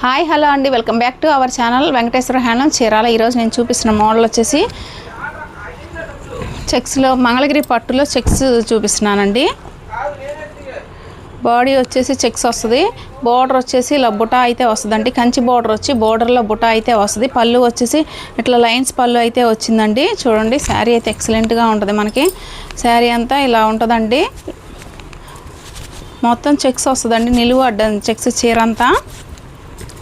Hi hello అండి, welcome back to our channel Venkateswara handloom Chirala. ఈరోజు నేను చూపిస్తున్న మోడల్ వచ్చేసి చెక్స్లో మంగళగిరి పట్టులో చెక్స్ చూపిస్తున్నానండి. బాడీ వచ్చేసి చెక్స్ వస్తుంది, బోర్డర్ వచ్చేసి ఇలా బుటా అయితే వస్తుందండి. కంచి బోర్డర్ వచ్చి బోర్డర్లో బుటా అయితే వస్తుంది. పళ్ళు వచ్చేసి ఇట్లా లైన్స్ పళ్ళు అయితే వచ్చిందండి. చూడండి, శారీ అయితే ఎక్సలెంట్గా ఉంటుంది. మనకి శారీ అంతా ఇలా ఉంటుందండి. మొత్తం చెక్స్ వస్తుందండి, నిలువు అడ్డం చెక్స్ చీర అంతా.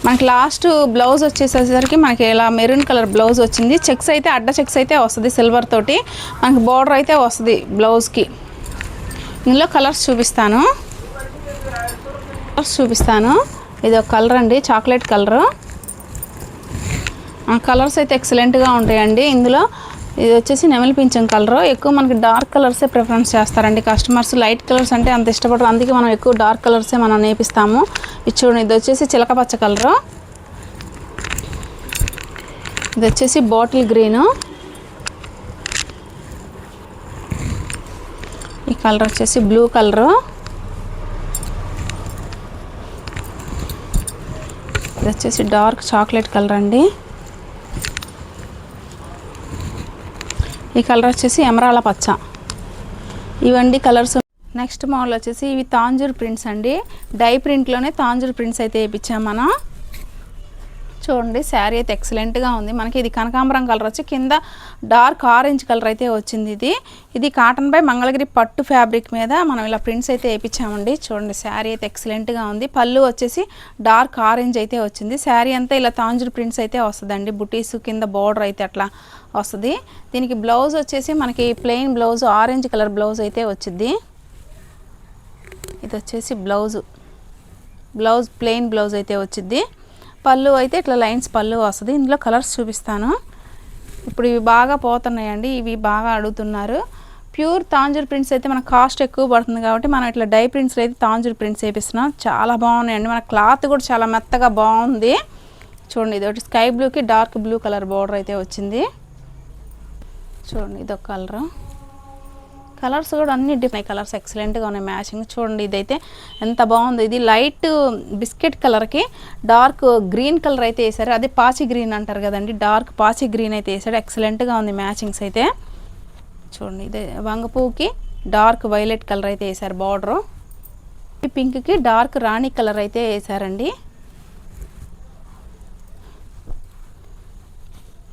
మనకి లాస్ట్ బ్లౌజ్ వచ్చేసరికి మనకి ఇలా మెరూన్ కలర్ బ్లౌజ్ వచ్చింది. చెక్స్ అయితే అడ్డ చెక్స్ అయితే వస్తుంది, సిల్వర్ తోటి మనకి బోర్డర్ అయితే వస్తుంది బ్లౌజ్కి. ఇందులో కలర్స్ చూపిస్తాను. ఇది ఒక కలర్ అండి, చాక్లెట్ కలరు. కలర్స్ అయితే ఎక్సలెంట్గా ఉంటాయండి. ఇందులో ఇది వచ్చేసి నెమలి పింఛం కలరు. ఎక్కువ మనకి డార్క్ కలర్సే ప్రిఫరెన్స్ చేస్తారండి కస్టమర్స్. లైట్ కలర్స్ అంటే అంత ఇష్టపడరు, అందుకే మనం ఎక్కువ డార్క్ కలర్సే మనం నేపిస్తాము. ఇది చూడండి, ఇది వచ్చేసి చిలక పచ్చ కలరు. ఇది వచ్చేసి బాటిల్ గ్రీను. ఈ కలర్ వచ్చేసి బ్లూ కలరు. ఇది వచ్చేసి డార్క్ చాక్లెట్ కలర్ అండి. ఈ కలర్ వచ్చేసి ఎమరాల పచ్చ. ఇవండి కలర్స్. నెక్స్ట్ మోడల్ వచ్చేసి ఇవి తాంజూర్ ప్రింట్స్ అండి. డై ప్రింట్లోనే తాంజూర్ ప్రింట్స్ అయితే వేయించాం మనం. చూడండి, శారీ అయితే ఎక్సలెంట్గా ఉంది. మనకి ఇది కనకాంబరం కలర్ వచ్చి కింద డార్క్ ఆరెంజ్ కలర్ అయితే వచ్చింది. ఇది కాటన్ బై మంగళగిరి పట్టు ఫ్యాబ్రిక్ మీద మనం ఇలా ప్రింట్స్ అయితే వేయించామండి. చూడండి, శారీ అయితే ఎక్సలెంట్గా ఉంది. పళ్ళు వచ్చేసి డార్క్ ఆరెంజ్ అయితే వచ్చింది. శారీ అంతా ఇలా తాంజూర్ ప్రింట్స్ అయితే వస్తుందండి. బుటీస్ కింద బార్డర్ అయితే అట్లా వస్తుంది. దీనికి బ్లౌజ్ వచ్చేసి మనకి plain blouse, orange colour blouse అయితే వచ్చింది. ఇది వచ్చేసి బ్లౌజ్ ప్లెయిన్ బ్లౌజ్ అయితే వచ్చింది. పళ్ళు అయితే ఇట్లా లైన్స్ పళ్ళు వస్తుంది. ఇందులో కలర్స్ చూపిస్తాను. ఇప్పుడు ఇవి బాగా పోతున్నాయండి, ఇవి బాగా అడుగుతున్నారు. ప్యూర్ తాంజూర్ ప్రింట్స్ అయితే మనకు కాస్ట్ ఎక్కువ పడుతుంది కాబట్టి మనం ఇట్లా డై ప్రింట్స్ అయితే తాంజూర్ ప్రింట్స్ వేపిస్తున్నాం. చాలా బాగున్నాయండి. మన క్లాత్ కూడా చాలా మెత్తగా బాగుంది. చూడండి, ఇది ఒకటి స్కై బ్లూకి డార్క్ బ్లూ కలర్ బార్డర్ అయితే వచ్చింది. చూడండి, ఇదొక కలర్. కలర్స్ కూడా అన్ని డిఫరెంట్ కలర్స్ ఎక్సలెంట్గా ఉన్నాయి మ్యాచింగ్. చూడండి, ఇదైతే ఎంత బాగుంది. ఇది లైట్ బిస్కెట్ కలర్కి డార్క్ గ్రీన్ కలర్ అయితే వేసారు. అదే పాచి గ్రీన్ అంటారు కదండి, డార్క్ పాచి గ్రీన్ అయితే వేసాడు. ఎక్సలెంట్గా ఉంది మ్యాచింగ్స్ అయితే. చూడండి, ఇదే వంగపువ్వుకి డార్క్ వైలెట్ కలర్ అయితే వేసారు బార్డరు. పింక్కి డార్క్ రాణి కలర్ అయితే వేసారండి.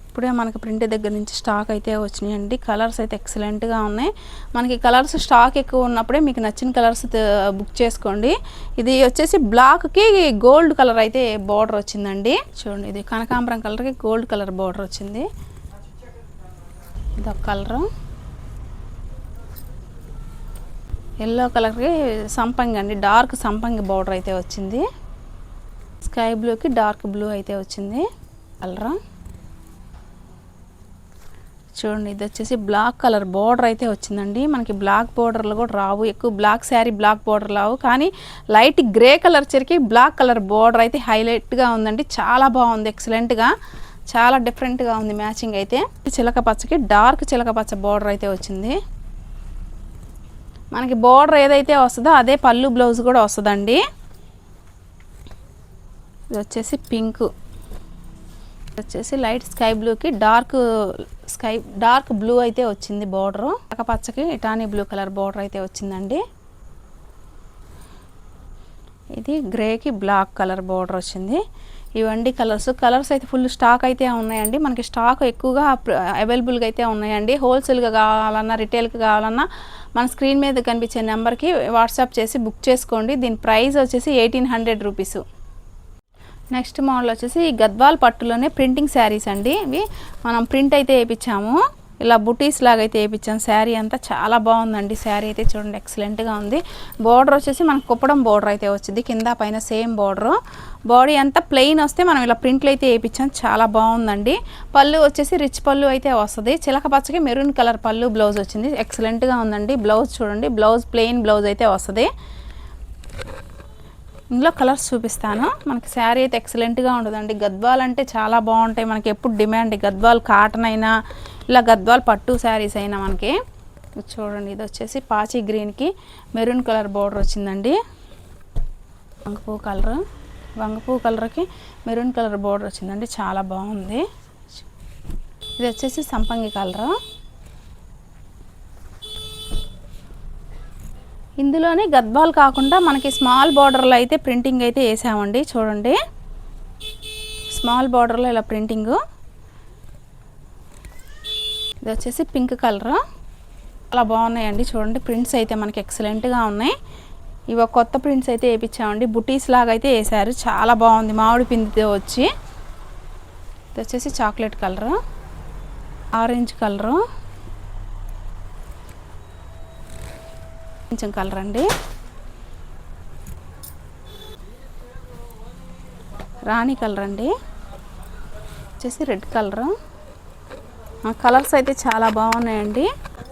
ఇప్పుడే మనకి ప్రింట్ దగ్గర నుంచి స్టాక్ అయితే వచ్చినాయండి. కలర్స్ అయితే ఎక్సలెంట్గా ఉన్నాయి. మనకి కలర్స్ స్టాక్ ఎక్కువ ఉన్నప్పుడే మీకు నచ్చిన కలర్స్ బుక్ చేసుకోండి. ఇది వచ్చేసి బ్లాక్కి గోల్డ్ కలర్ అయితే బార్డర్ వచ్చిందండి. చూడండి, ఇది కనకాంబరం కలర్కి గోల్డ్ కలర్ బార్డర్ వచ్చింది. ఇదొక కలరు. ఎల్లో కలర్కి సంపంగి అండి, డార్క్ సంపంగి బార్డర్ అయితే వచ్చింది. స్కై బ్లూకి డార్క్ బ్లూ అయితే వచ్చింది కలర్. చూడండి, ఇది వచ్చేసి బ్లాక్ కలర్ బార్డర్ అయితే వచ్చిందండి. మనకి బ్లాక్ బార్డర్లు కూడా రావు, ఎక్కువ బ్లాక్ శారీ బ్లాక్ బార్డర్ రావు, కానీ లైట్ గ్రే కలర్ చరికి బ్లాక్ కలర్ బార్డర్ అయితే హైలైట్గా ఉందండి. చాలా బాగుంది, ఎక్సలెంట్గా, చాలా డిఫరెంట్గా ఉంది మ్యాచింగ్ అయితే. చిలక పచ్చకి డార్క్ చిలక పచ్చ బార్డర్ అయితే వచ్చింది. మనకి బార్డర్ ఏదైతే వస్తుందో అదే పళ్ళు బ్లౌజ్ కూడా వస్తుందండి. ఇది వచ్చేసి పింక్. వచ్చేసి లైట్ స్కై బ్లూకి డార్క్ బ్లూ అయితే వచ్చింది బార్డరు. పచ్చకి ఇటానీ బ్లూ కలర్ బార్డర్ అయితే వచ్చిందండి. ఇది గ్రేకి బ్లాక్ కలర్ బార్డర్ వచ్చింది. ఇవండి కలర్స్ అయితే ఫుల్ స్టాక్ అయితే ఉన్నాయండి. మనకి స్టాక్ ఎక్కువగా అవైలబుల్గా అయితే ఉన్నాయండి. హోల్సేల్గా కావాలన్నా రిటైల్గా కావాలన్నా మన స్క్రీన్ మీద కనిపించే నెంబర్కి వాట్సాప్ చేసి బుక్ చేసుకోండి. దీని ప్రైస్ వచ్చేసి 1800 రూపీస్. నెక్స్ట్ మోడల్ వచ్చేసి గద్వాల్ పట్టులోనే ప్రింటింగ్ శారీస్ అండి. ఇవి మనం ప్రింట్ అయితే వేయించాము, ఇలా బుటీస్ లాగా అయితే వేయించాము. శారీ అంతా చాలా బాగుందండి. శారీ అయితే చూడండి ఎక్సలెంట్గా ఉంది. బార్డర్ వచ్చేసి మనకు కుప్పడం బార్డర్ అయితే వచ్చింది, కింద పైన సేమ్ బార్డరు. బాడీ అంతా ప్లెయిన్ వస్తే మనం ఇలా ప్రింట్లు అయితే వేయించాం. చాలా బాగుందండి. పళ్ళు వచ్చేసి రిచ్ పళ్ళు అయితే వస్తుంది. చిలక పచ్చకి మెరూన్ కలర్ పళ్ళు బ్లౌజ్ వచ్చింది. ఎక్సలెంట్గా ఉందండి. బ్లౌజ్ చూడండి, బ్లౌజ్ ప్లెయిన్ బ్లౌజ్ అయితే వస్తుంది. ఇందులో కలర్స్ చూపిస్తాను. మనకి శారీ అయితే ఎక్సలెంట్గా ఉంటుందండి. గద్వాల్ అంటే చాలా బాగుంటాయి మనకి, ఎప్పుడు డిమాండ్. గద్వాల్ కాటన్ అయినా ఇలా గద్వాల్ పట్టు శారీస్ అయినా మనకి. చూడండి, ఇది వచ్చేసి పాచి గ్రీన్కి మెరూన్ కలర్ బార్డర్ వచ్చిందండి. వంగపువ్వు కలర్. వంగపువ్వు కలర్కి మెరూన్ కలర్ బోర్డర్ వచ్చిందండి, చాలా బాగుంది. ఇది వచ్చేసి సంపంగి కలర్. ఇందులోనే గద్వాల్ కాకుండా మనకి స్మాల్ బార్డర్లో అయితే ప్రింటింగ్ అయితే వేసామండి. చూడండి, స్మాల్ బార్డర్లో ఇలా ప్రింటింగు. ఇది వచ్చేసి పింక్ కలర్, చాలా బాగున్నాయండి. చూడండి, ప్రింట్స్ అయితే మనకి ఎక్సలెంట్గా ఉన్నాయి. ఇవి కొత్త ప్రింట్స్ అయితే వేయించామండి, బుటీస్ లాగా అయితే వేసారు, చాలా బాగుంది. మామిడి పిండితో వచ్చి. ఇది వచ్చేసి చాక్లెట్ కలరు, ఆరెంజ్ కలరు, కొంచెం కలర్ అండి, రాణి కలర్ అండి, వచ్చేసి రెడ్ కలరు. కలర్స్ అయితే చాలా బాగున్నాయండి.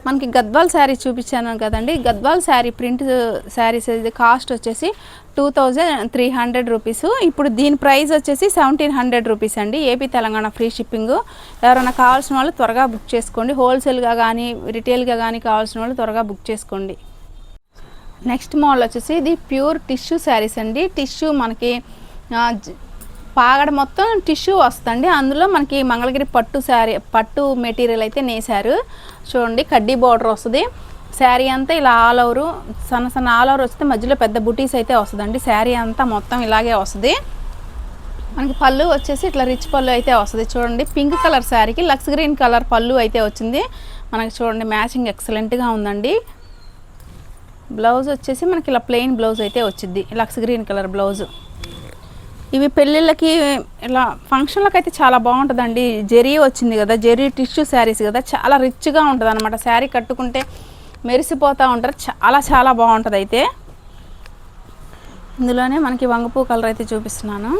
మనకి గద్వాల్ శారీ చూపించాను కదండి, గద్వాల్ శారీ ప్రింట్ శారీస్ ఇది కాస్ట్ వచ్చేసి 2300 రూపీస్. ఇప్పుడు దీని ప్రైస్ వచ్చేసి 1700 రూపీస్ అండి. AP Telangana free shipping. ఎవరైనా కావాల్సిన వాళ్ళు త్వరగా బుక్ చేసుకోండి. హోల్సేల్గా కానీ రిటైల్గా కానీ కావాల్సిన వాళ్ళు త్వరగా బుక్ చేసుకోండి. నెక్స్ట్ మోడల్ వచ్చేసి ఇది ప్యూర్ టిష్యూ శారీస్ అండి. టిష్యూ మనకి పాగడ మొత్తం టిష్యూ వస్తుంది. అందులో మనకి మంగళగిరి పట్టు శారీ, పట్టు మెటీరియల్ అయితే నేసారు. చూడండి, కడ్డీ బార్డర్ వస్తుంది. శారీ అంతా ఇలా ఆల్ ఓవర్ సన్న సన్న ఆల్ ఓవర్ వస్తే మధ్యలో పెద్ద బుటీస్ అయితే వస్తుందండి. శారీ అంతా మొత్తం ఇలాగే వస్తుంది. మనకి పళ్ళు వచ్చేసి ఇట్లా రిచ్ పళ్ళు అయితే వస్తుంది. చూడండి, పింక్ కలర్ శారీకి లక్స్ గ్రీన్ కలర్ పళ్ళు అయితే వచ్చింది మనకి. చూడండి, మ్యాచింగ్ ఎక్సలెంట్గా ఉందండి. బ్లౌజ్ వచ్చేసి మనకి ఇలా ప్లెయిన్ బ్లౌజ్ అయితే వచ్చింది, లక్స్ గ్రీన్ కలర్ బ్లౌజు. ఇవి పెళ్ళిళ్ళకి ఇలా ఫంక్షన్లకు అయితే చాలా బాగుంటుందండి. జెరీ వచ్చింది కదా, జెరీ టిష్యూ శారీస్ కదా, చాలా రిచ్గా ఉంటుంది అనమాట. శారీ కట్టుకుంటే మెరిసిపోతూ ఉంటారు, చాలా చాలా బాగుంటుంది. అయితే ఇందులోనే మనకి వంగపూ కలర్ అయితే చూపిస్తున్నాను.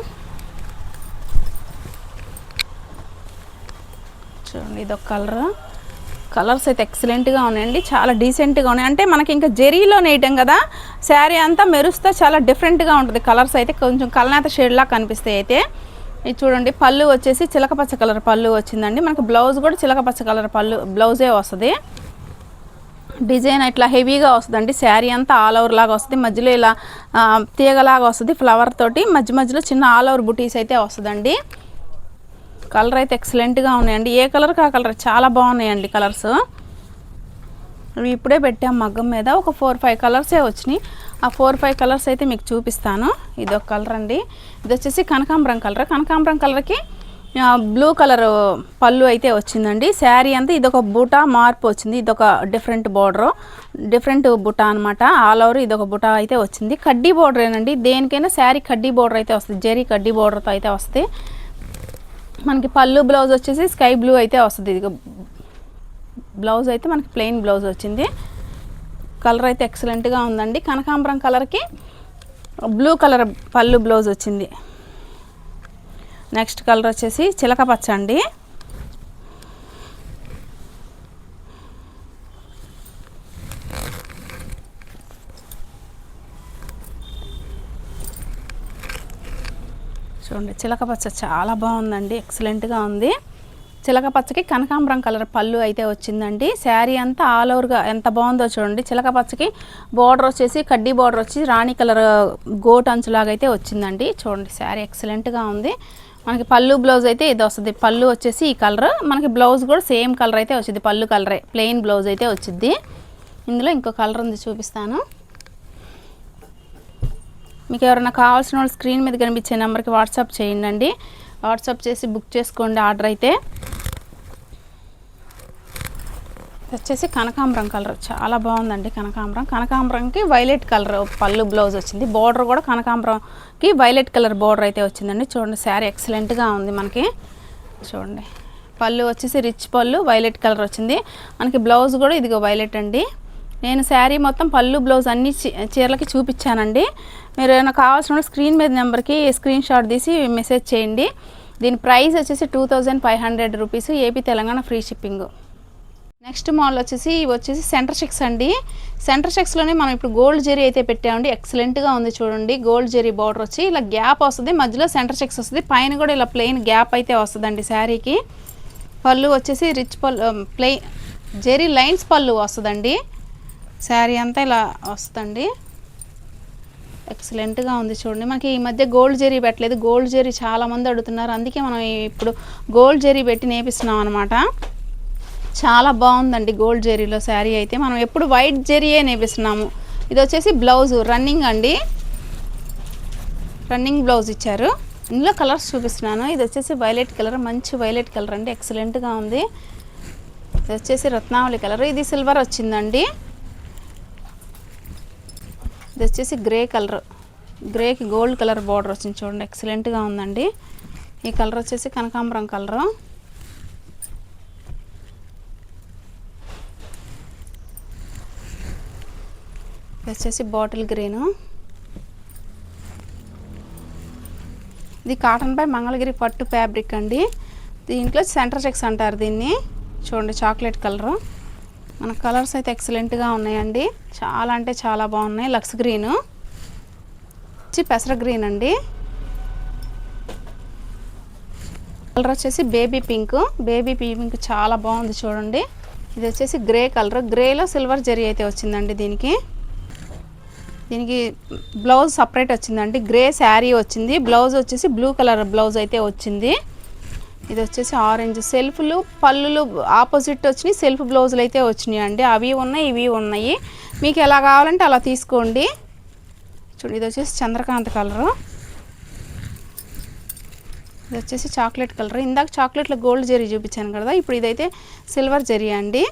చూడండి, ఇదొక కలర్. కలర్స్ అయితే ఎక్సలెంట్గా ఉన్నాయండి, చాలా డీసెంట్గా ఉన్నాయి. అంటే మనకి ఇంకా జెరీలో నేయటం కదా, శారీ అంతా మెరుస్తా చాలా డిఫరెంట్గా ఉంటుంది. కలర్స్ అయితే కొంచెం కలనేత షేడ్లా కనిపిస్తాయి. అయితే ఇది చూడండి, పళ్ళు వచ్చేసి చిలకపచ్చ కలర్ పళ్ళు వచ్చిందండి. మనకి బ్లౌజ్ కూడా చిలకపచ్చ కలర్ పళ్ళు బ్లౌజే వస్తుంది. డిజైన్ ఇట్లా హెవీగా వస్తుందండి. శారీ అంతా ఆల్ ఓవర్ లాగా వస్తుంది, మధ్యలో ఇలా తీగలాగా వస్తుంది ఫ్లవర్ తోటి, మధ్య మధ్యలో చిన్న ఆల్ ఓవర్ బుటీస్ అయితే వస్తుందండి. కలర్ అయితే ఎక్సలెంట్గా ఉన్నాయండి. ఏ కలర్కి ఆ కలర్ చాలా బాగున్నాయండి కలర్స్. ఇవి ఇప్పుడే పెట్టాం మగ్గం మీద. ఒక 4-5 కలర్సే వచ్చినాయి. ఆ 4-5 కలర్స్ అయితే మీకు చూపిస్తాను. ఇది ఒక కలర్ అండి. ఇది వచ్చేసి కనకాంబరం కలర్. కనకాంబరం కలర్కి బ్లూ కలర్ పళ్ళు అయితే వచ్చిందండి. శారీ అంతా ఇదొక బుటా మార్పు వచ్చింది. ఇదొక డిఫరెంట్ బార్డర్, డిఫరెంట్ బుటా అనమాట. ఆల్ ఓవర్ ఇదొక బుటా అయితే వచ్చింది. కడ్డీ బార్డరేనండి, దేనికైనా శారీ కడ్డీ బార్డర్ అయితే వస్తుంది. జెరీ కడ్డీ బార్డర్తో అయితే వస్తుంది. మనకి పళ్ళు బ్లౌజ్ వచ్చేసి స్కై బ్లూ అయితే వస్తుంది. ఇది బ్లౌజ్ అయితే మనకి ప్లెయిన్ బ్లౌజ్ వచ్చింది. కలర్ అయితే ఎక్సలెంట్గా ఉందండి. కనకాంబరం కలర్కి బ్లూ కలర్ పళ్ళు బ్లౌజ్ వచ్చింది. నెక్స్ట్ కలర్ వచ్చేసి చిలక పచ్చ అండి. చూడండి, చిలక పచ్చ చాలా బాగుందండి, ఎక్సలెంట్గా ఉంది. చిలక పచ్చకి కనకాంబరం కలర్ పళ్ళు అయితే వచ్చిందండి. శారీ అంతా ఆల్ ఓవర్గా ఎంత బాగుందో చూడండి. చిలక పచ్చకి బార్డర్ వచ్చేసి కడ్డీ బార్డర్ వచ్చి రాణి కలర్ గోట్ అంచులాగా అయితే వచ్చిందండి. చూడండి, శారీ ఎక్సలెంట్గా ఉంది. మనకి పళ్ళు బ్లౌజ్ అయితే ఇది వస్తుంది. పళ్ళు వచ్చేసి ఈ కలర్, మనకి బ్లౌజ్ కూడా సేమ్ కలర్ అయితే వచ్చింది. పళ్ళు కలరే, ప్లెయిన్ బ్లౌజ్ అయితే వచ్చింది. ఇందులో ఇంకో కలర్ ఉంది, చూపిస్తాను. మీకు ఎవరైనా కావాల్సిన వాళ్ళు స్క్రీన్ మీద కనిపించే నెంబర్కి వాట్సాప్ చేయండి. వాట్సాప్ చేసి బుక్ చేసుకోండి ఆర్డర్ అయితే. వచ్చేసి కనకాంబరం కలర్ చాలా బాగుందండి. కనకాంబరంకి వైలెట్ కలర్ పళ్ళు బ్లౌజ్ వచ్చింది. బార్డర్ కూడా కనకాంబరంకి వైలెట్ కలర్ బార్డర్ అయితే వచ్చిందండి. చూడండి, శారీ ఎక్సలెంట్గా ఉంది మనకి. చూడండి, పళ్ళు వచ్చేసి రిచ్ పళ్ళు వైలెట్ కలర్ వచ్చింది. మనకి బ్లౌజ్ కూడా ఇదిగో వైలెట్ అండి. నేను శారీ మొత్తం పళ్ళు బ్లౌజ్ అన్ని చీరలకి చూపించానండి. మీరు ఏమైనా కావాల్సిన స్క్రీన్ మీద నెంబర్కి స్క్రీన్ షాట్ తీసి మెసేజ్ చేయండి. దీని ప్రైస్ వచ్చేసి 2500 rupees. AP Telangana free shipping. Next model వచ్చేసి ఇవి వచ్చేసి సెంటర్ చెక్స్ అండి. సెంటర్ చెక్స్లోనే మనం ఇప్పుడు గోల్డ్ జెరీ అయితే పెట్టామండి. ఎక్సలెంట్గా ఉంది చూడండి. గోల్డ్ జెరీ బార్డర్ వచ్చి ఇలా గ్యాప్ వస్తుంది, మధ్యలో సెంటర్ చెక్స్ వస్తుంది, పైన కూడా ఇలా ప్లెయిన్ గ్యాప్ అయితే వస్తుందండి శారీకి. పళ్ళు వచ్చేసి రిచ్ పళ్ళు, ప్లెయిన్ జెరీ లైన్స్ పళ్ళు వస్తుందండి. శారీ అంతా ఇలా వస్తుందండి. ఎక్సలెంట్గా ఉంది చూడండి. మనకి ఈ మధ్య గోల్డ్ జరీ పెట్టలేదు, గోల్డ్ జరీ చాలామంది అడుగుతున్నారు, అందుకే మనం ఇప్పుడు గోల్డ్ జరీ పెట్టి నేపిస్తున్నాం అనమాట. చాలా బాగుందండి గోల్డ్ జరీలో శారీ అయితే. మనం ఎప్పుడు వైట్ జరీయే నేపిస్తున్నాము. ఇది వచ్చేసి బ్లౌజు రన్నింగ్ అండి, రన్నింగ్ బ్లౌజ్ ఇచ్చారు. ఇందులో కలర్స్ చూపిస్తున్నాను. ఇది వచ్చేసి వైలెట్ కలర్, మంచి వైలెట్ కలర్ అండి, ఎక్సలెంట్గా ఉంది. ఇది వచ్చేసి రత్నావళి కలర్, ఇది సిల్వర్ వచ్చిందండి. ఇది వచ్చేసి గ్రే కలర్, గ్రేకి గోల్డ్ కలర్ బార్డర్ వచ్చింది చూడండి, ఎక్సలెంట్గా ఉందండి. ఈ కలర్ వచ్చేసి కనకాంబరం కలరు. ఇది వచ్చేసి బాటిల్ గ్రీను. ఇది కాటన్ పై మంగళగిరి పట్టు ఫ్యాబ్రిక్ అండి. దీంట్లో సెంటర్ చెక్స్ అంటారు దీన్ని. చూడండి చాక్లెట్ కలరు. మన కలర్స్ అయితే ఎక్సలెంట్గా ఉన్నాయండి, చాలా అంటే చాలా బాగున్నాయి. లక్స్ గ్రీను, పెసర గ్రీన్ అండి. కలర్ వచ్చేసి బేబీ పింక్, బేబీ పింక్ చాలా బాగుంది చూడండి. ఇది వచ్చేసి గ్రే కలర్, గ్రేలో సిల్వర్ జరీ అయితే వచ్చిందండి. దీనికి బ్లౌజ్ సపరేట్ వచ్చిందండి. గ్రే శారీ వచ్చింది, బ్లౌజ్ వచ్చేసి బ్లూ కలర్ బ్లౌజ్ అయితే వచ్చింది. ఇది వచ్చేసి ఆరెంజ్, సెల్ఫ్లు పళ్ళులు ఆపోజిట్ వచ్చినాయి, సెల్ఫ్ బ్లౌజులు అయితే వచ్చినాయి అండి. అవి ఉన్నాయి, ఇవి ఉన్నాయి, మీకు ఎలా కావాలంటే అలా తీసుకోండి. చూడండి ఇది వచ్చేసి చంద్రకాంత్ కలరు. ఇది వచ్చేసి చాక్లెట్ కలర్. ఇందాక చాక్లెట్లో గోల్డ్ జరీ చూపించాను కదా, ఇప్పుడు ఇదైతే సిల్వర్ జరీ అండి.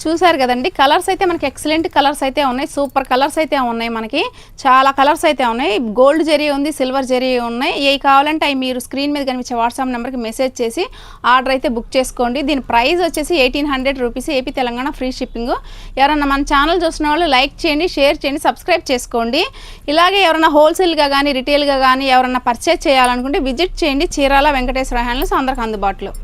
చూసారు కదండి, కలర్స్ అయితే మనకి ఎక్సలెంట్ కలర్స్ అయితే ఉన్నాయి, సూపర్ కలర్స్ అయితే ఉన్నాయి, మనకి చాలా కలర్స్ అయితే ఉన్నాయి. గోల్డ్ జరీ ఉంది, సిల్వర్ జరీ ఉన్నాయి. ఏ కావాలంటే అవి మీరు స్క్రీన్ మీద కనిపించే వాట్సాప్ నెంబర్కి మెసేజ్ చేసి ఆర్డర్ అయితే బుక్ చేసుకోండి. దీని ప్రైస్ వచ్చేసి 1800 rupees, AP Telangana free shipping. ఎవరన్నా మన ఛానల్ చూసిన వాళ్ళు లైక్ చేయండి, షేర్ చేయండి, సబ్స్క్రైబ్ చేసుకోండి. ఇలాగే ఎవరైనా హోల్సేల్గా కానీ రిటైల్గా కానీ ఎవరైనా పర్చేజ్ చేయాలనుకుంటే విజిట్ చేయండి. చీరాల వెంకటేశ్వర హ్యాండ్లూమ్స్ అందరికి అందుబాటులో.